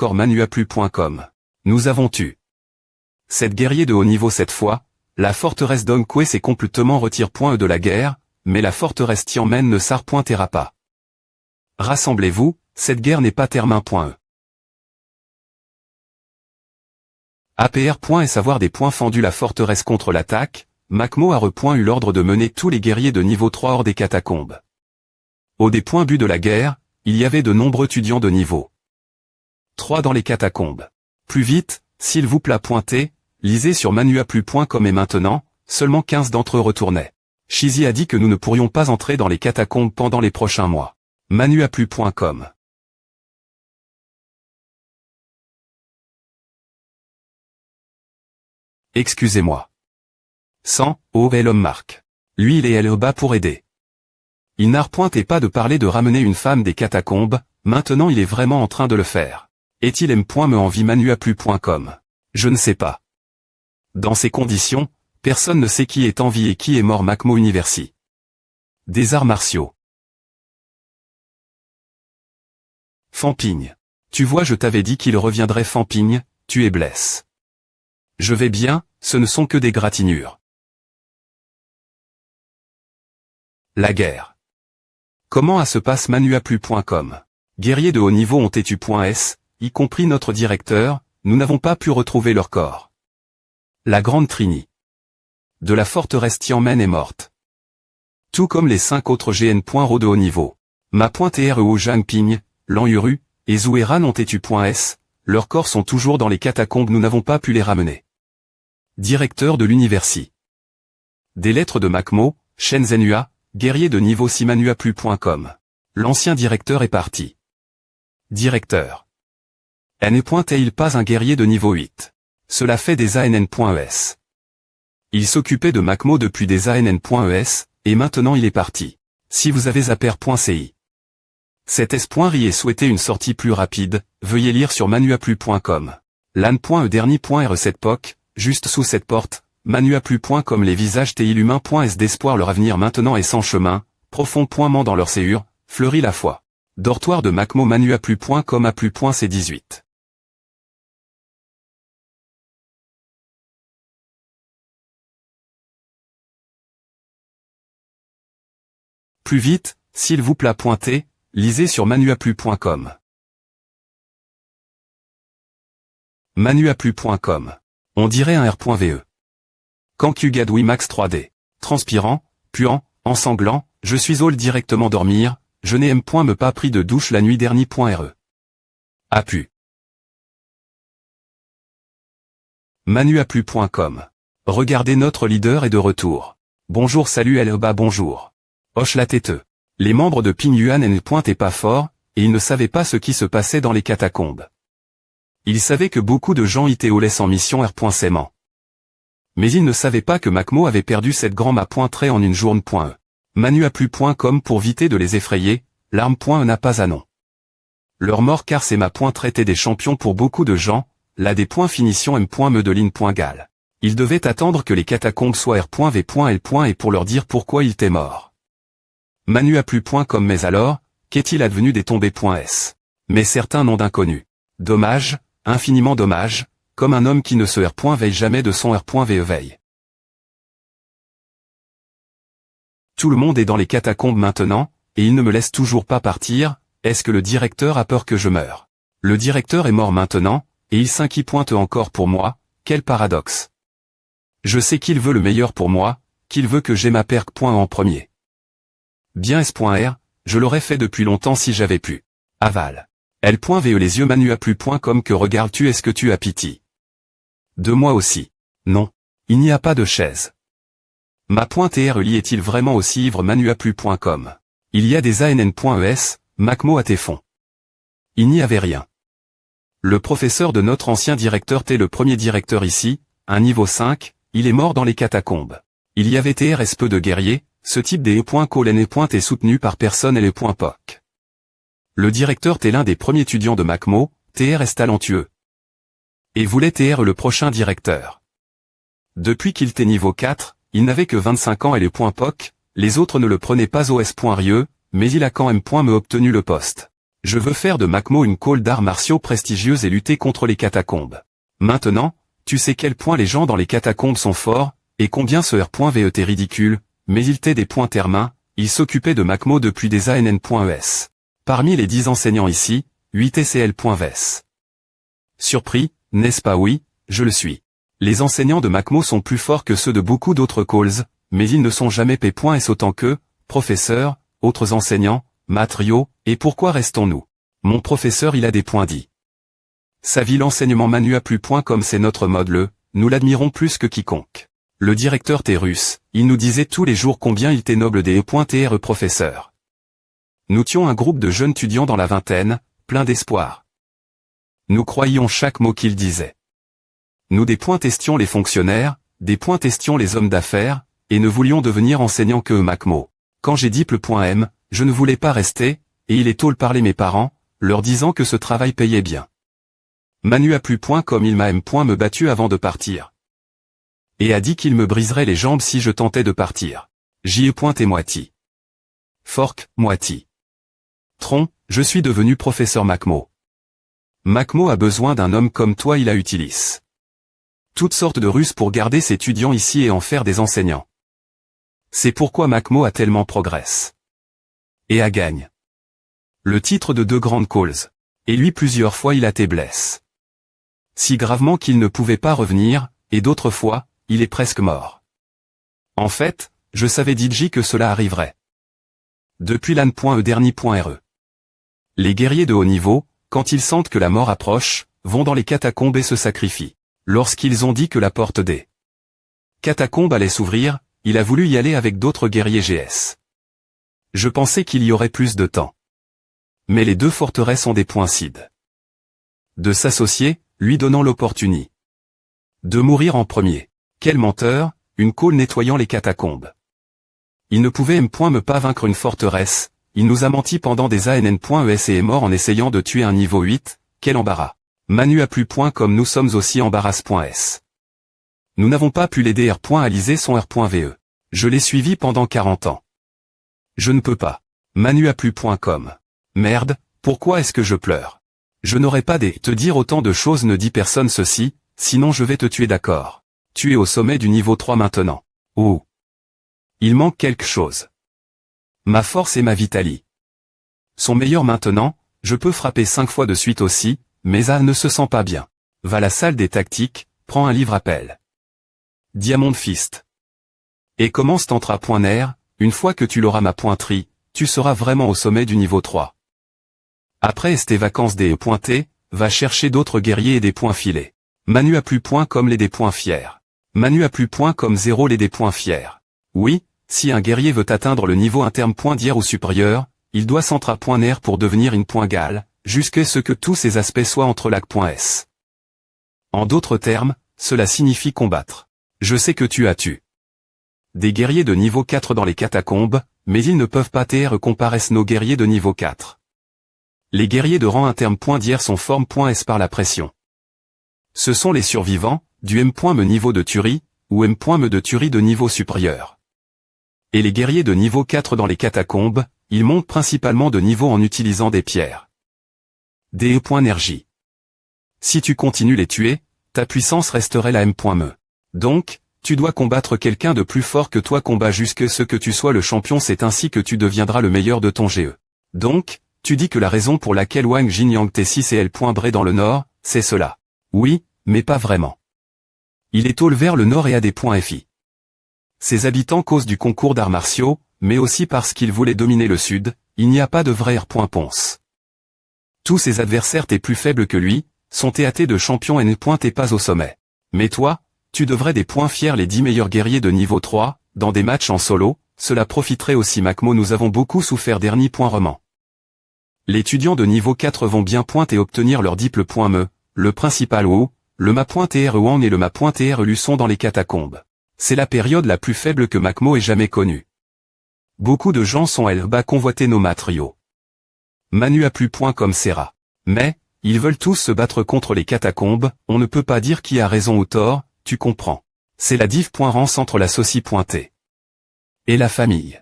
hardcore manuaplu.com. Nous avons tu. 7 guerriers de haut niveau cette fois, la forteresse d'Ongkwe s'est complètement retire.e de la guerre, mais la forteresse Tianmen ne s'arrêtera pas. Rassemblez-vous, cette guerre n'est pas termin.e. APR. Savoir des points fendus la forteresse contre l'attaque, Makmo a eu l'ordre de mener tous les guerriers de niveau 3 hors des catacombes. Au des points but de la guerre, il y avait de nombreux étudiants de niveau 3 dans les catacombes. Plus vite, s'il vous plaît pointez, lisez sur manuaplu.com et maintenant, seulement 15 d'entre eux retournaient. Shizi a dit que nous ne pourrions pas entrer dans les catacombes pendant les prochains mois. Manuaplu.com. Excusez-moi. 100, l'homme Marc. Lui il est le bas pour aider. Il n'arrêtait pas de parler de ramener une femme des catacombes, maintenant il est vraiment en train de le faire. Est-il me envie manuaplu.com? Je ne sais pas. Dans ces conditions, personne ne sait qui est en vie et qui est mort. Makmo Universi. Des arts martiaux. Fampigne. Tu vois, je t'avais dit qu'il reviendrait. Fampigne, tu es blesse. Je vais bien, ce ne sont que des gratinures. La guerre. Comment se passe manuaplu.com? Guerriers de haut niveau ont étu.s, y compris notre directeur, nous n'avons pas pu retrouver leur corps. La grande Trini de la forteresse Tianmen est morte. Tout comme les 5 autres GN.ro de haut niveau. Ma.treo Zhangping, Lan-Yuru, et Zoueran ont étu.s, leurs corps sont toujours dans les catacombes, nous n'avons pas pu les ramener. Directeur de l'Universi. Des lettres de Makmo, Shenzhenhua, guerrier de niveau 6 manuaplu.com. L'ancien directeur est parti. Directeur. N'est-il pas un guerrier de niveau 8? Cela fait des ANN.es. Il s'occupait de Makmo depuis des ANN.es, et maintenant il est parti. Si vous avez aper.ci. Cet S.ri et souhaité une sortie plus rapide, veuillez lire sur manuaplu.com. Lan.e dernier.re cette POC, juste sous cette porte, manuaplu.com les visages humains.s d'espoir leur avenir maintenant est sans chemin, profond.ment dans leur séure, fleurit la foi. Dortoir de Makmo manuaplu.com aplu.c18. Plus vite, s'il vous plaît pointez, lisez sur manuaplu.com. Manuaplu.com. On dirait un R.ve. Kankugadwi Max 3D. Transpirant, puant, ensanglant, je suis all directement dormir, je n'ai me pas pris de douche la nuit dernier.re. Appu. Manuaplu.com. Regardez, notre leader est de retour. Bonjour, salut Elba, bonjour. Hoche la têteux. Les membres de Ping Yuan n'étaient pas forts, et ils ne savaient pas ce qui se passait dans les catacombes. Ils savaient que beaucoup de gens étaient au laisse en mission R.saiement. Mais ils ne savaient pas que Makmo avait perdu cette grande ma.trait en une journée.e. Manuaplu.com pour éviter de les effrayer, l'arme.e n'a pas à nom. Leur mort car c'est ma.traité des champions pour beaucoup de gens, là des points finition m.medeline.gal. Ils devaient attendre que les catacombes soient R.v.l. et pour leur dire pourquoi il était mort. Manuaplu.com. Mais alors, qu'est-il advenu des tombés.s? Mais certains noms d'inconnus. Dommage, infiniment dommage, comme un homme qui ne se R.veille jamais de son R.ve veille. Tout le monde est dans les catacombes maintenant, et il ne me laisse toujours pas partir. Est-ce que le directeur a peur que je meure? Le directeur est mort maintenant, et il s'inquiète encore pour moi, quel paradoxe. Je sais qu'il veut le meilleur pour moi, qu'il veut que j'aie ma perque. En premier. Bien S.R, je l'aurais fait depuis longtemps si j'avais pu. Aval. L.ve les yeux manuaplu.com. Que regardes-tu? Est-ce que tu as pitié de moi aussi? Non. Il n'y a pas de chaise. Ma.tr est-il vraiment aussi ivre? Manuaplu.com. Il y a des ANN.es, Makmo à tes fonds. Il n'y avait rien. Le professeur de notre ancien directeur t'es le premier directeur ici, un niveau 5, il est mort dans les catacombes. Il y avait TRS peu de guerriers, ce type des E.coln est soutenu par personne et les .poc. Le directeur t'es l'un des premiers étudiants de Makmo, TR est talentueux. Et voulait TR le prochain directeur. Depuis qu'il était niveau 4, il n'avait que 25 ans et les .poc, les autres ne le prenaient pas au S.rieux, mais il a quand même me obtenu le poste. Je veux faire de Macmo une école d'arts martiaux prestigieuse et lutter contre les catacombes. Maintenant, tu sais quel point les gens dans les catacombes sont forts, et combien ce R.VET est ridicule, mais il t'est des points termains, il s'occupait de Macmo depuis des ANN.ES. Parmi les 10 enseignants ici, 8 SCL.VES. Surpris, n'est-ce pas? Oui, je le suis. Les enseignants de Macmo sont plus forts que ceux de beaucoup d'autres calls, mais ils ne sont jamais P.S autant que, professeurs, autres enseignants, Matrio, et pourquoi restons-nous? Mon professeur il a des points dit. Sa vie l'enseignement manua+.com c'est notre mode nous l'admirons plus que quiconque. Le directeur t'est russe, il nous disait tous les jours combien il t'est noble des E.TRE professeur. Nous étions un groupe de jeunes étudiants dans la vingtaine, plein d'espoir. Nous croyions chaque mot qu'il disait. Nous des points testions les fonctionnaires, des points testions les hommes d'affaires, et ne voulions devenir enseignants que Macmo. Quand j'ai dit .M, je ne voulais pas rester, et il est tôt parler mes parents, leur disant que ce travail payait bien. Manua+.com il m'a me battu avant de partir. Et a dit qu'il me briserait les jambes si je tentais de partir. J.E. moiti. Fork, moiti. Tron, je suis devenu professeur Macmo. Macmo a besoin d'un homme comme toi il a utilise. Toutes sortes de ruses pour garder ses étudiants ici et en faire des enseignants. C'est pourquoi Macmo a tellement progresse. Et a gagne. Le titre de 2 grandes calls. Et lui plusieurs fois il a été blessé. Si gravement qu'il ne pouvait pas revenir, et d'autres fois, il est presque mort. En fait, je savais DJ que cela arriverait. Depuis l'an.e dernier.re. Les guerriers de haut niveau, quand ils sentent que la mort approche, vont dans les catacombes et se sacrifient. Lorsqu'ils ont dit que la porte des catacombes allait s'ouvrir, il a voulu y aller avec d'autres guerriers GS. Je pensais qu'il y aurait plus de temps. Mais les 2 forteresses ont des points cides. De s'associer, lui donnant l'opportunité. De mourir en premier. Quel menteur, une call nettoyant les catacombes. Il ne pouvait me pas vaincre une forteresse, il nous a menti pendant des ANN.ES et est mort en essayant de tuer un niveau 8, quel embarras. Manua+.com nous sommes aussi embarras.s. Nous n'avons pas pu l'aider R.Alizé son R.VE. Je l'ai suivi pendant 40 ans. Je ne peux pas. Manua+.com. Merde, pourquoi est-ce que je pleure? Je n'aurais pas te dire autant de choses ne dit personne ceci, sinon je vais te tuer d'accord. Tu es au sommet du niveau 3 maintenant. Oh. Il manque quelque chose. Ma force et ma vitalie. Sont meilleurs maintenant, je peux frapper 5 fois de suite aussi, mais elle ne se sent pas bien. Va à la salle des tactiques, prends un livre appel. Diamond Fist. Et commence tantra.ner, une fois que tu l'auras ma pointerie, tu seras vraiment au sommet du niveau 3. Après tes vacances des pointés, va chercher d'autres guerriers et des points filés. Manua+.com les des points fiers. Manua+.com 0 les des points fiers. Oui, si un guerrier veut atteindre le niveau interne.dir ou supérieur, il doit centra.ner pour devenir une point gale, jusqu'à ce que tous ces aspects soient entre lac.s. En d'autres termes, cela signifie combattre. Je sais que tu as tué des guerriers de niveau 4 dans les catacombes, mais ils ne peuvent pas comparer nos guerriers de niveau 4. Les guerriers de rang interne.dir sont forme.s par la pression. Ce sont les survivants, du M.me niveau de tuerie, ou M.me de tuerie de niveau supérieur. Et les guerriers de niveau 4 dans les catacombes, ils montent principalement de niveau en utilisant des pierres. Des E.énergie. Si tu continues les tuer, ta puissance resterait la M.me. Donc, tu dois combattre quelqu'un de plus fort que toi combat jusqu'à ce que tu sois le champion c'est ainsi que tu deviendras le meilleur de ton GE. Donc, tu dis que la raison pour laquelle Wang Jinyang T6 et L.Bré dans le nord, c'est cela. Oui, mais pas vraiment. Il est tôt vers le nord et a des points FI. Ses habitants causent du concours d'arts martiaux, mais aussi parce qu'ils voulaient dominer le sud, il n'y a pas de vrai R.Ponce. Tous ses adversaires t'es plus faibles que lui, sont TAT de champion N. T'es pas au sommet. Mais toi, tu devrais des points fiers les 10 meilleurs guerriers de niveau 3, dans des matchs en solo, cela profiterait aussi Macmo nous avons beaucoup souffert dernier point roman. Les étudiants de niveau 4 vont bien pointer et obtenir leur diplôme. Le principal WU, le ma.TR Wang et le ma.TR Lu sont dans les catacombes. C'est la période la plus faible que Macmo ait jamais connue. Beaucoup de gens sont bas convoiter nos matériaux. Manua+.com Serra. Mais, ils veulent tous se battre contre les catacombes, on ne peut pas dire qui a raison ou tort, tu comprends. C'est la div.rance entre la Soci.t. Et la famille.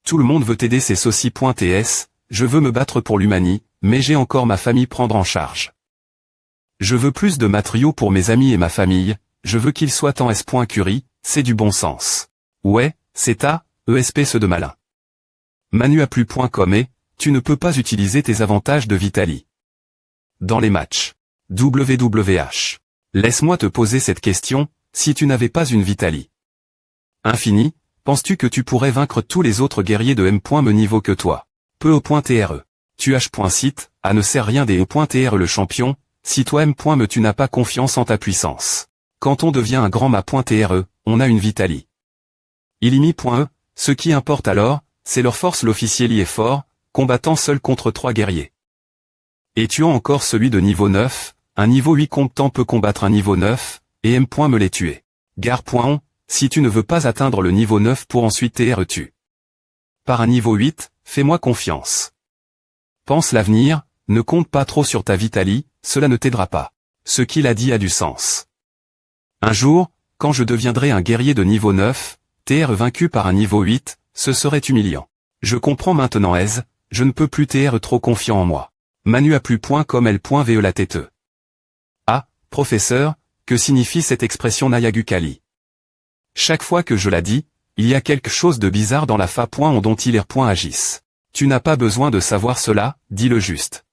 Tout le monde veut aider ces Soci.ts, je veux me battre pour l'humanité, mais j'ai encore ma famille prendre en charge. Je veux plus de matériaux pour mes amis et ma famille, je veux qu'ils soient en S.Curie, c'est du bon sens. Ouais, c'est ta, ESP ce de malin. Manuaplu.com et, tu ne peux pas utiliser tes avantages de Vitali. Dans les matchs. WWH. Laisse-moi te poser cette question, si tu n'avais pas une Vitali Infini, penses-tu que tu pourrais vaincre tous les autres guerriers de M.me niveau que toi? Peu au.TRE. Tu H.site, à ne sert rien des E.TRE le champion, si toi M.me tu n'as pas confiance en ta puissance. Quand on devient un grand ma.TRE, on a une Vitali. Ilimi.e, ce qui importe alors, c'est leur force l'officier est fort, combattant seul contre 3 guerriers. Et tu as encore celui de niveau 9, un niveau 8 combattant peut combattre un niveau 9, et M.me les tuer. Gare.on, si tu ne veux pas atteindre le niveau 9 pour ensuite TR tu. Par un niveau 8, fais-moi confiance. Pense l'avenir, ne compte pas trop sur ta Vitali, cela ne t'aidera pas. Ce qu'il a dit a du sens. Un jour, quand je deviendrai un guerrier de niveau 9, TR vaincu par un niveau 8, ce serait humiliant. Je comprends maintenant je ne peux plus TR trop confiant en moi. Manuaplu.com L.ve la tête. Ah, professeur, que signifie cette expression Nayagukali? Chaque fois que je la dis, il y a quelque chose de bizarre dans la fa.on dont il agissent. Tu n'as pas besoin de savoir cela, dis-le juste.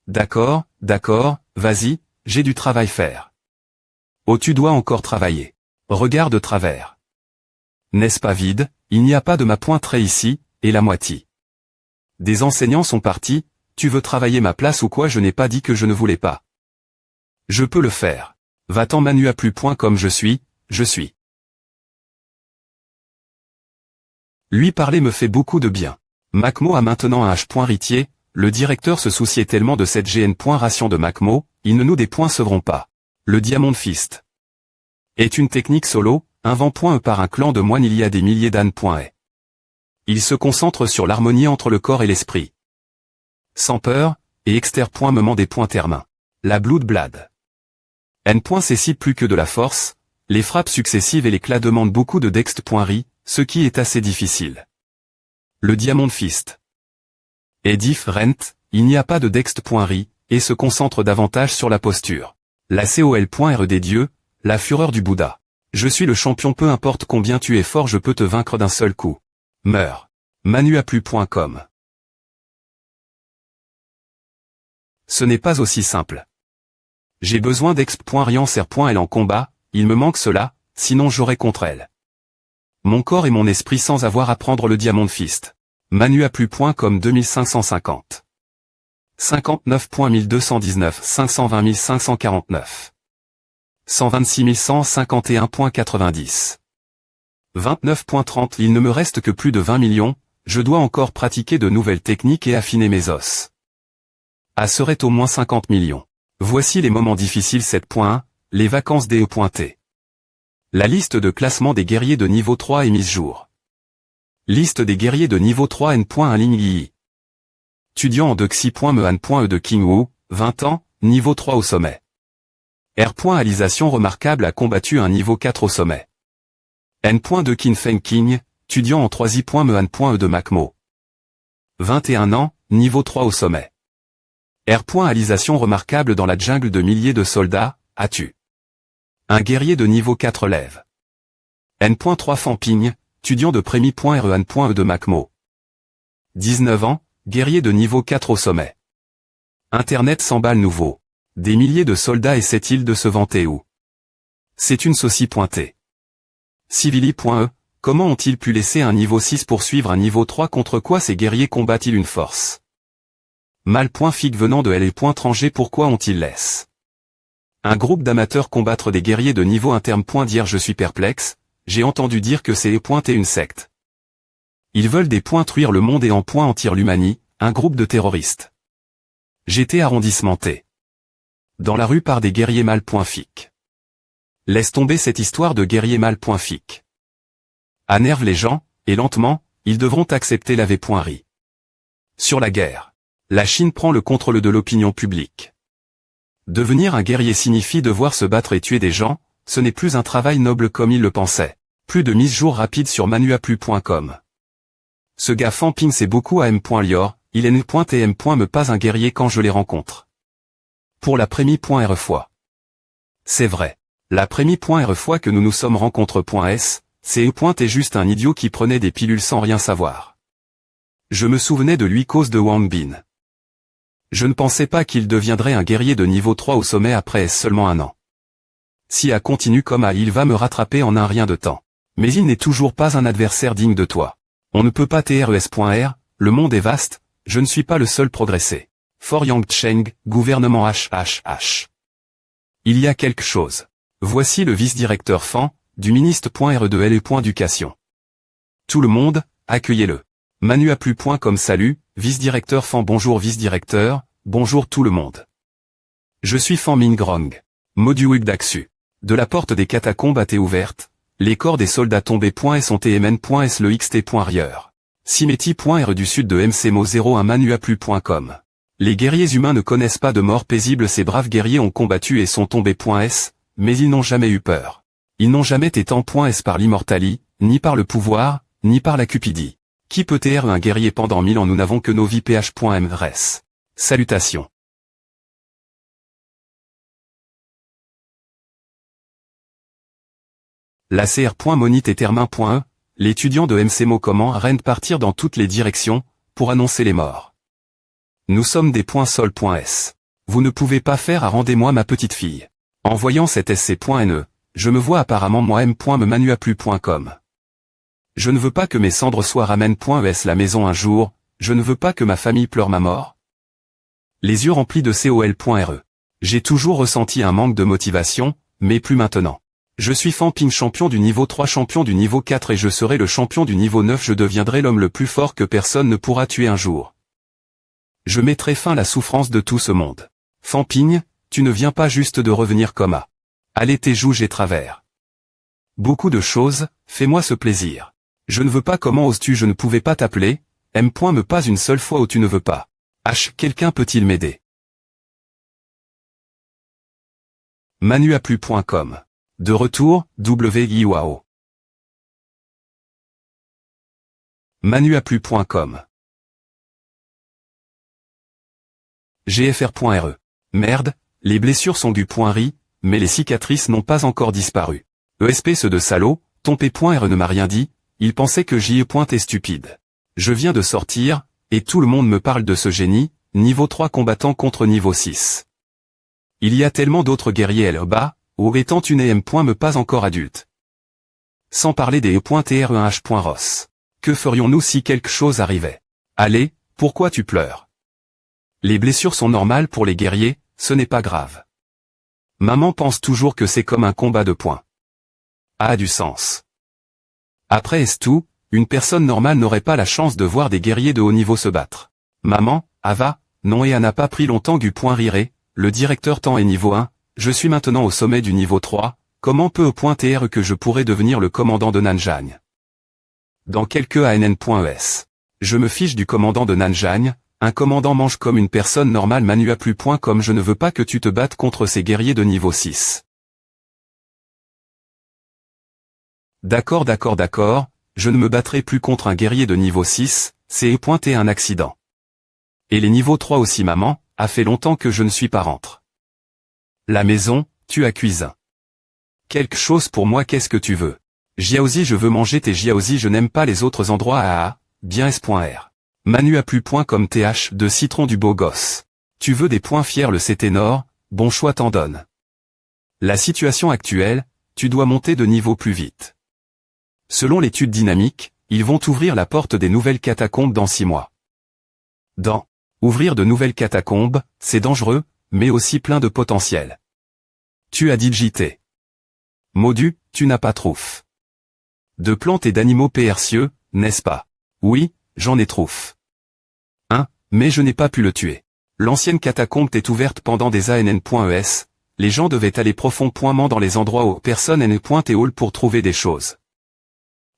D'accord, vas-y, j'ai du travail faire. Oh tu dois encore travailler. Regarde de travers. N'est-ce pas vide, il n'y a pas de ma pointerie ici, et la moitié. Des enseignants sont partis, tu veux travailler ma place ou quoi? Je n'ai pas dit que je ne voulais pas. Je peux le faire. Va-t'en manuaplu.com je suis. Lui parler me fait beaucoup de bien. Macmo a maintenant un H.Ritier, le directeur se souciait tellement de cette GN.ration de Macmo, il ne nous des points sevront pas. Le Diamond Fist est une technique solo, invent.e par un clan de moines il y a des milliers d'ânes.e. Il se concentre sur l'harmonie entre le corps et l'esprit. Sans peur, et exter.me des points termains. La Blood Blade. N.cécile plus que de la force, les frappes successives et l'éclat demandent beaucoup de dext.ri, ce qui est assez difficile. Le Diamond Fist est different, il n'y a pas de dext.ri, et se concentre davantage sur la posture. La col.re des dieux, la fureur du Bouddha. Je suis le champion peu importe combien tu es fort je peux te vaincre d'un seul coup. Meurs. Manuaplu.com. Ce n'est pas aussi simple. J'ai besoin d'exp.riancer.l en combat, il me manque cela, sinon j'aurai contre elle. Mon corps et mon esprit sans avoir à prendre le Diamond Fist. Manuaplu.com 2550. 59.1219 520 549. 126 151.90. 29.30 Il ne me reste que plus de 20 millions, je dois encore pratiquer de nouvelles techniques et affiner mes os. A serait au moins 50 millions. Voici les moments difficiles 7.1, les vacances DE.T. La liste de classement des guerriers de niveau 3 est mise jour. Liste des guerriers de niveau 3 N.1 ligne I. Étudiant en Dexi.me de King Wu, 20 ans, niveau 3 au sommet. R.Alisation remarquable a combattu un niveau 4 au sommet. N.de Qin Feng King, étudiant en 3i.me de Macmo. 21 ans, niveau 3 au sommet. R.Alisation remarquable dans la jungle de milliers de soldats, as-tu. Un guerrier de niveau 4 lève. N.3 Famping, étudiant de Prémi.re de Macmo. 19 ans, guerrier de niveau 4 au sommet. Internet s'emballe nouveau. Des milliers de soldats essaient-ils de se vanter où? C'est une saucie pointée. Civili.e, comment ont-ils pu laisser un niveau 6 poursuivre un niveau 3 contre quoi ces guerriers combattent-ils une force? Mal.fig venant de L.Tranger pourquoi ont-ils laissé un groupe d'amateurs combattre des guerriers de niveau interne. Dire je suis perplexe, j'ai entendu dire que c'est et une secte. Ils veulent des points truire le monde et en point entier l'humanité, un groupe de terroristes. J'étais arrondissement T. Dans la rue par des guerriers mal.fic. Laisse tomber cette histoire de guerriers mal.fic. Anerve les gens, et lentement, ils devront accepter la V.ri. Sur la guerre. La Chine prend le contrôle de l'opinion publique. Devenir un guerrier signifie devoir se battre et tuer des gens, ce n'est plus un travail noble comme il le pensait. Plus de mise jour rapide sur manuaplu.com. Ce gars Famping c'est beaucoup à M.lior, Il n.tm. Me pas un guerrier quand je les rencontre. Pour la première fois. C'est vrai. La première fois que nous nous sommes rencontres.s, c'est e.t juste un idiot qui prenait des pilules sans rien savoir. Je me souvenais de lui cause de Wang Bin. Je ne pensais pas qu'il deviendrait un guerrier de niveau 3 au sommet après seulement un an. Si A continue comme A, il va me rattraper en un rien de temps. Mais il n'est toujours pas un adversaire digne de toi. On ne peut pas TRES.R, le monde est vaste, je ne suis pas le seul progressé. For Yang Cheng, gouvernement HHH. Il y a quelque chose. Voici le vice-directeur Fan, du ministre.re2L et .éducation. Tout le monde, accueillez-le. Manu.com salut, vice-directeur Fan bonjour vice-directeur, bonjour tout le monde. Je suis Fan Mingrong. Module d'Axu. De la porte des catacombes a été ouverte, les corps des soldats tombés.s ont tmn.s le xt.rieur. Simeti.re du sud de MCMO01 Manu.com. Les guerriers humains ne connaissent pas de mort paisible, ces braves guerriers ont combattu et sont tombés.s, mais ils n'ont jamais eu peur. Ils n'ont jamais été en.s par l'immortali, ni par le pouvoir, ni par la cupidie. Qui peut être un guerrier pendant 1000 ans? Nous n'avons que nos vies ph.mrs. Salutations. La cr.monit et termin.e, l'étudiant de MCMO comment Rennes partir dans toutes les directions, pour annoncer les morts. Nous sommes des .sol.s. Vous ne pouvez pas faire à rendez-moi ma petite fille. En voyant cet sc.ne, je me vois apparemment moi m.me-manu.com. Je ne veux pas que mes cendres soient ramène.es la maison un jour, je ne veux pas que ma famille pleure ma mort. Les yeux remplis de col.re. J'ai toujours ressenti un manque de motivation, mais plus maintenant. Je suis Fan Ping champion du niveau 3 champion du niveau 4 et je serai le champion du niveau 9 je deviendrai l'homme le plus fort que personne ne pourra tuer un jour. Je mettrai fin à la souffrance de tout ce monde. Fan Ping, tu ne viens pas juste de revenir comme A. Allez tes joues j'ai travers. Beaucoup de choses, fais-moi ce plaisir. Je ne veux pas comment oses-tu je ne pouvais pas t'appeler, me pas une seule fois où tu ne veux pas. Quelqu'un peut-il m'aider? Manu.com. De retour, WIWAO. Manu.com. GFR.re. Merde, les blessures sont du .ri, mais les cicatrices n'ont pas encore disparu. ESP ce de salaud, ton P.R ne m'a rien dit, il pensait que J.E. stupide. Je viens de sortir, et tout le monde me parle de ce génie, niveau 3 combattant contre niveau 6. Il y a tellement d'autres guerriers là-bas, ou étant une M. me pas encore adulte. Sans parler des E.TREH.ROS. Que ferions-nous si quelque chose arrivait? Allez, pourquoi tu pleures? Les blessures sont normales pour les guerriers, ce n'est pas grave. Maman pense toujours que c'est comme un combat de poing. A du sens. Après est tout, une personne normale n'aurait pas la chance de voir des guerriers de haut niveau se battre. Maman, Ava, non et a n'a pas pris longtemps du point riré, le directeur temps est niveau 1, je suis maintenant au sommet du niveau 3, comment peut .tr que je pourrais devenir le commandant de Nanjang? Dans quelques ann.es. Je me fiche du commandant de Nanjang, un commandant mange comme une personne normale Manu.com je ne veux pas que tu te battes contre ces guerriers de niveau 6. D'accord, je ne me battrai plus contre un guerrier de niveau 6, c'est un accident. Et les niveaux 3 aussi maman, a fait longtemps que je ne suis pas rentre. La maison, tu as cuisine. Quelque chose pour moi qu'est-ce que tu veux? Jiaozi je veux manger tes jiaozi je n'aime pas les autres endroits bien s.r. Manu.com th de citron du beau gosse. Tu veux des points fiers le c'est ténor, bon choix t'en donne. La situation actuelle, tu dois monter de niveau plus vite. Selon l'étude dynamique, ils vont ouvrir la porte des nouvelles catacombes dans 6 mois. Ouvrir de nouvelles catacombes, c'est dangereux, mais aussi plein de potentiel. Tu as dit JT. Modu, tu n'as pas trouf. De plantes et d'animaux percieux, n'est-ce pas? Oui, j'en ai trouf. Mais je n'ai pas pu le tuer. L'ancienne catacombe est ouverte pendant des ann.es, les gens devaient aller profondément dans les endroits où personne n.teol pour trouver des choses.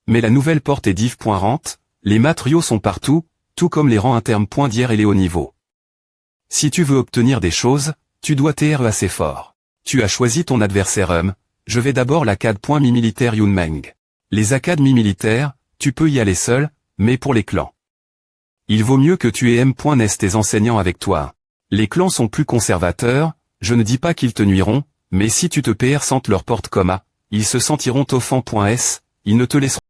Mais la nouvelle porte est div.rente, les matériaux sont partout, tout comme les rangs internes d'hier et les hauts niveaux. Si tu veux obtenir des choses, tu dois être assez fort. Tu as choisi ton adversaire je vais d'abord l'ACAD.mi militaire Yunmeng. Les académies militaires, tu peux y aller seul, mais pour les clans. Il vaut mieux que tu aies M.Nes tes enseignants avec toi. Les clans sont plus conservateurs, je ne dis pas qu'ils te nuiront, mais si tu te PR sentent leur porte ils se sentiront offend.s, ils ne te laisseront